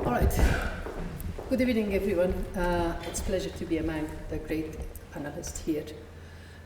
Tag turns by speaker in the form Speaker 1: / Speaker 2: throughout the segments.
Speaker 1: All right. Good evening, everyone. It's a pleasure to be among the great panelists here.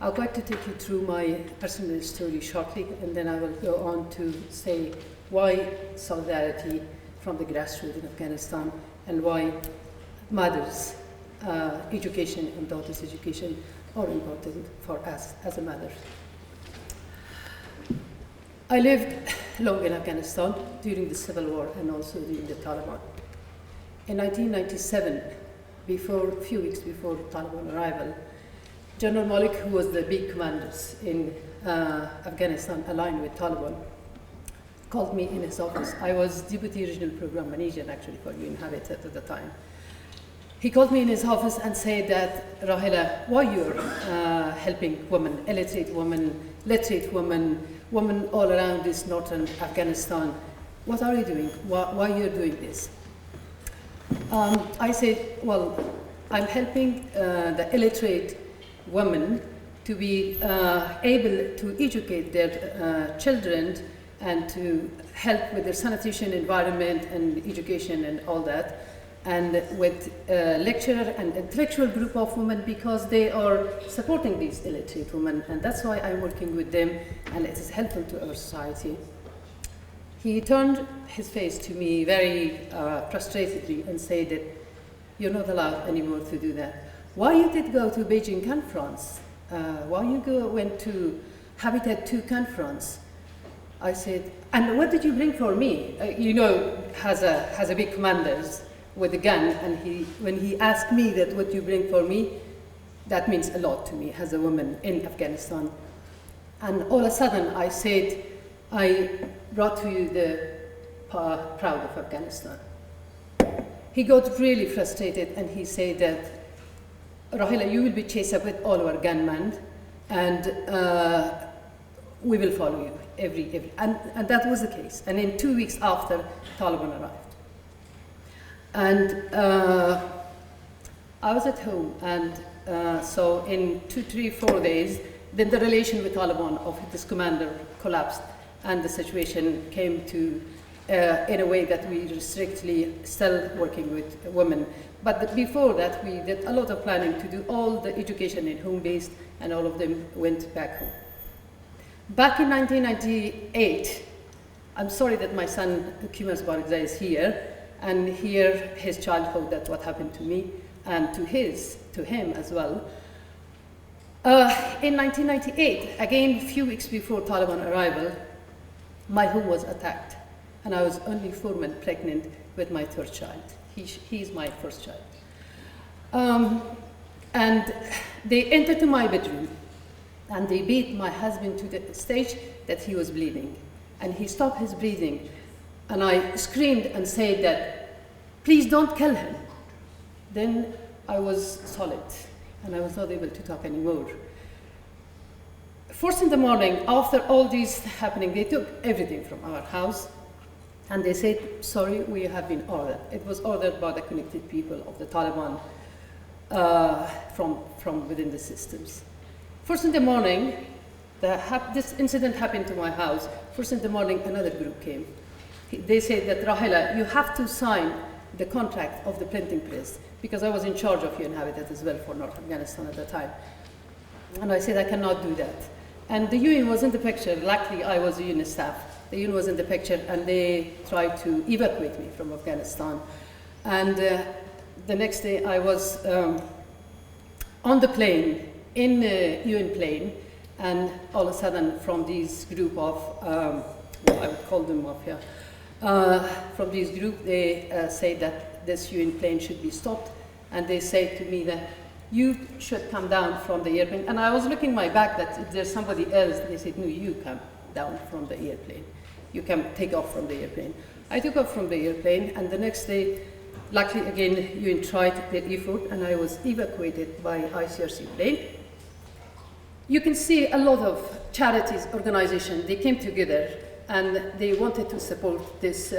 Speaker 1: I would like to take you through my personal story shortly, and then I will go on to say why solidarity from the grassroots in Afghanistan and why mothers' education and daughters' education are important for us as a mother. I lived long in Afghanistan during the Civil War and also during the Taliban. In 1997, a few weeks before Taliban arrival, General Malik, who was the big commander in Afghanistan aligned with Taliban, called me in his office. I was Deputy Regional Program Manager actually for UN Habitat at the time. He called me in his office and said that, Rahela, why you're helping women, illiterate women, literate women, women all around this northern Afghanistan, what are you doing? Why you're doing this? I said, well, I'm helping the illiterate women to be able to educate their children and to help with their sanitation, environment, and education and all that. And with a lecturer and intellectual group of women because they are supporting these illiterate women, and that's why I'm working with them, and it is helpful to our society. He turned his face to me very frustratedly and said that you're not allowed anymore to do that. Why you did go to Beijing conference? Why you went to Habitat 2 conference? I said, and what did you bring for me? Has a big commanders with a gun, and when he asked me that what you bring for me, that means a lot to me as a woman in Afghanistan. And all of a sudden I said, I brought to you the proud of Afghanistan. He got really frustrated and he said that, Rahela, you will be chased up with all our gunmen and we will follow you and that was the case. And in 2 weeks after, Taliban arrived. And I was at home, and so in 2, 3, 4 days, then the relation with Taliban of this commander collapsed, and the situation came to, in a way that we strictly still working with women. But before that, we did a lot of planning to do all the education in home-based, and all of them went back home. Back in 1998, I'm sorry that my son, Kumas Barzai, is here, and hear his childhood, that's what happened to me, and to him as well. In 1998, again, a few weeks before Taliban arrival, my home was attacked, and I was only 4 months pregnant with my 3rd child. He's my 1st child. And they entered to my bedroom, and they beat my husband to the stage that he was bleeding, and he stopped his breathing. And I screamed and said that, please don't kill him. Then I was solid, and I was not able to talk anymore. First in the morning, after all this happening, they took everything from our house, and they said, sorry, we have been ordered. It was ordered by the connected people of the Taliban from within the systems. First in the morning, this incident happened to my house. First in the morning, another group came. They said that, Rahela, you have to sign the contract of the printing press, because I was in charge of UN Habitat as well for North Afghanistan at the time. And I said, I cannot do that. And the UN was in the picture. Luckily, I was a UN staff. The UN was in the picture, and they tried to evacuate me from Afghanistan. And the next day, I was on the plane, in a UN plane, and all of a sudden, from this group of, I would call them mafia, from this group, they say that this UN plane should be stopped, and they say to me that you should come down from the airplane. And I was looking my back that if there's somebody else, they said, no, you come down from the airplane. You can take off from the airplane. I took off from the airplane, and the next day, luckily again, UN tried their effort, and I was evacuated by ICRC plane. You can see a lot of charities, organizations, they came together, and they wanted to support this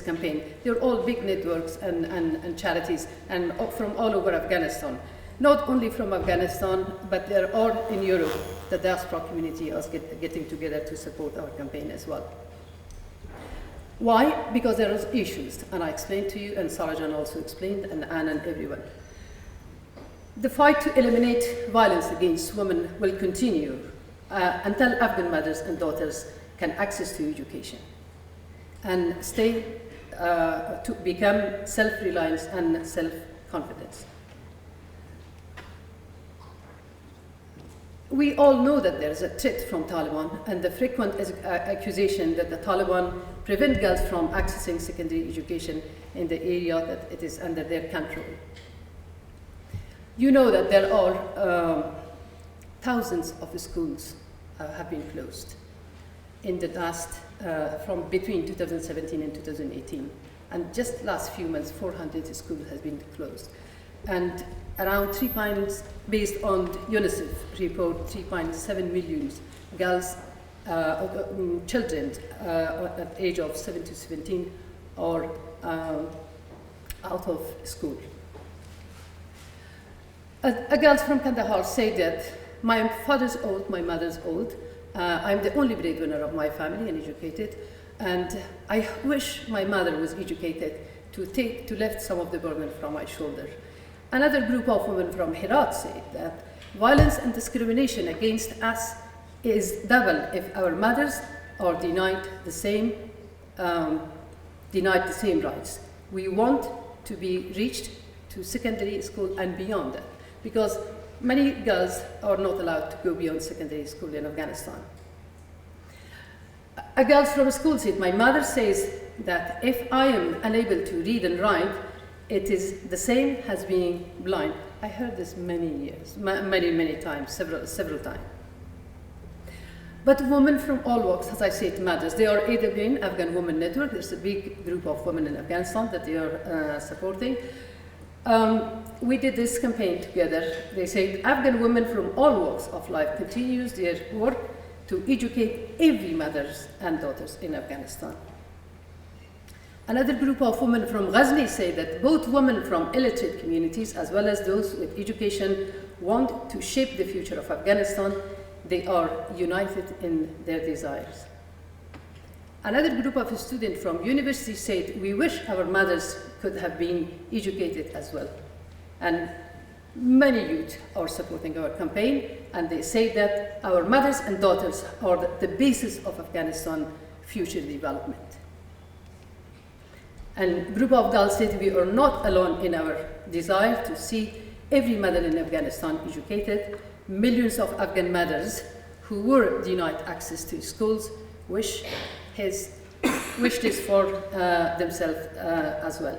Speaker 1: campaign. They're all big networks and charities, and from all over Afghanistan. Not only from Afghanistan, but they're all in Europe. The diaspora community is getting together to support our campaign as well. Why? Because there are issues, and I explained to you, and Sarajan also explained, and Anne and everyone. The fight to eliminate violence against women will continue until Afghan mothers and daughters can access to education and stay to become self-reliance and self-confidence. We all know that there is a threat from Taliban and the frequent accusation that the Taliban prevent girls from accessing secondary education in the area that it is under their control. You know that there are thousands of schools have been closed in the last, from between 2017 and 2018. And just last few months, 400 schools has been closed. And around 3 points, based on UNICEF report, 3.7 million girls, children at age of 7 to 17 are out of school. A girl from Kandahar said that my father's old, my mother's old, I'm the only breadwinner of my family and educated, and I wish my mother was educated to lift some of the burden from my shoulder. Another group of women from Herat said that violence and discrimination against us is double if our mothers are denied the same rights. We want to be reached to secondary school and beyond that, because many girls are not allowed to go beyond secondary school in Afghanistan. A girl from school said, my mother says that if I am unable to read and write, it is the same as being blind. I heard this many times, several times. But women from all walks, as I said, matters. They are AWN, Afghan Women Network. There's a big group of women in Afghanistan that they are supporting. We did this campaign together. They said Afghan women from all walks of life continues their work to educate every mothers and daughters in Afghanistan. Another group of women from Ghazni say that both women from illiterate communities as well as those with education want to shape the future of Afghanistan. They are united in their desires. Another group of students from university said, we wish our mothers could have been educated as well. And many youth are supporting our campaign, and they say that our mothers and daughters are the basis of Afghanistan future development. And group of girls said we are not alone in our desire to see every mother in Afghanistan educated. Millions of Afghan mothers who were denied access to schools wish this for themselves as well.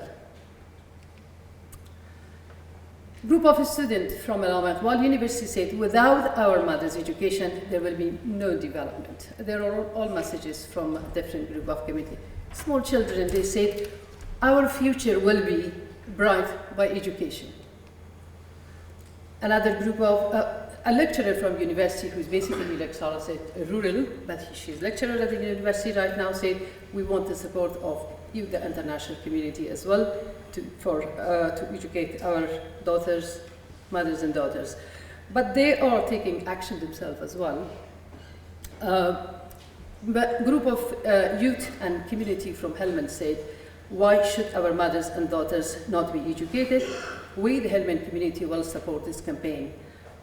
Speaker 1: Group of students from Al-Wal University said, without our mothers' education, there will be no development. There are all messages from a different group of community. Small children, they said, our future will be bright by education. Another group of, a lecturer from university who's basically like Sarah said, rural, but she's lecturer at the university right now, said, we want the support of you, the international community as well, to educate our daughters, mothers and daughters. But they are taking action themselves as well. But group of youth and community from Helmand said, why should our mothers and daughters not be educated? We, the Helmand community, will support this campaign.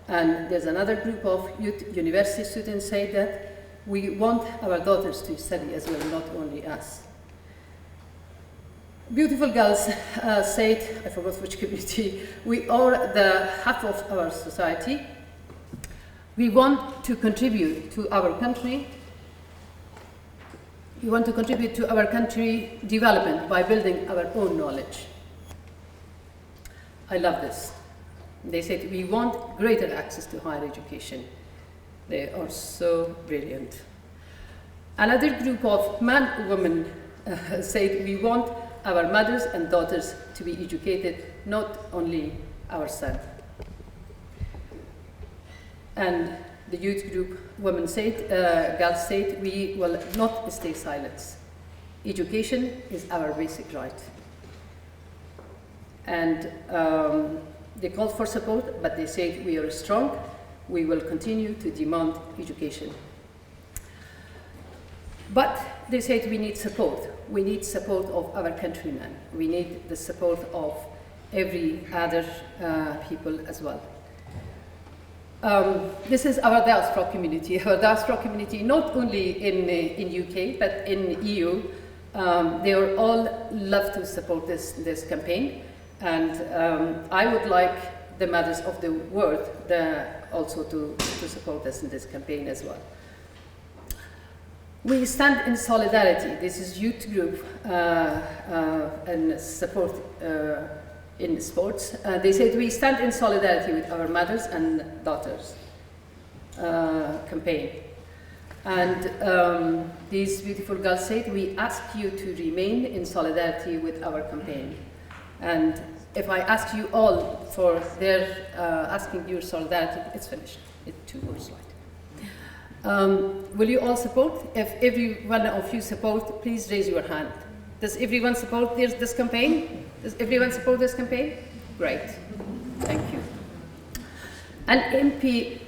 Speaker 1: And there's another group of youth university students say that we want our daughters to study as well, not only us. Beautiful girls said, I forgot which community, we are the half of our society. We want to contribute to our country. We want to contribute to our country development by building our own knowledge. I love this. They said we want greater access to higher education. They are so brilliant. Another group of women said we want our mothers and daughters to be educated, not only our sons. And the youth group women said, girls said, we will not stay silent. Education is our basic right. And they called for support, but they said we are strong. We will continue to demand education. But they said we need support. we need support of our countrymen. We need the support of every other people as well. This is our diaspora community. Our diaspora community, not only in UK, but in EU, they are all love to support this campaign. And I would like the mothers of the world also to support us in this campaign as well. We stand in solidarity. This is youth group and support in sports. They said we stand in solidarity with our mothers and daughters campaign. And these beautiful girls said, we ask you to remain in solidarity with our campaign. And if I ask you all for their asking your solidarity, it's finished. It's 2 words like. Will you all support? If every one of you support, please raise your hand. Does everyone support this campaign? Does everyone support this campaign? Great. Thank you. And MP,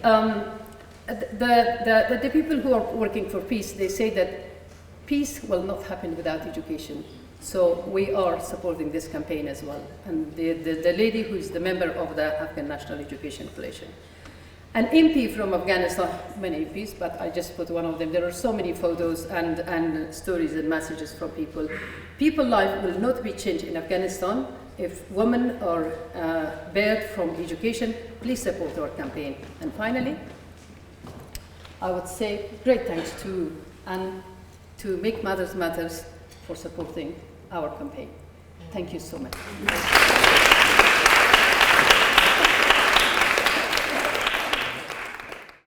Speaker 1: the people who are working for peace, they say that peace will not happen without education. So we are supporting this campaign as well. And the lady who is the member of the Afghan National Education Coalition. An MP from Afghanistan, many MPs, but I just put one of them. There are so many photos and stories and messages from people. People's life will not be changed in Afghanistan if women are barred from education. Please support our campaign. And finally, I would say great thanks to Anne, to Make Mothers Matters for supporting our campaign. Thank you so much.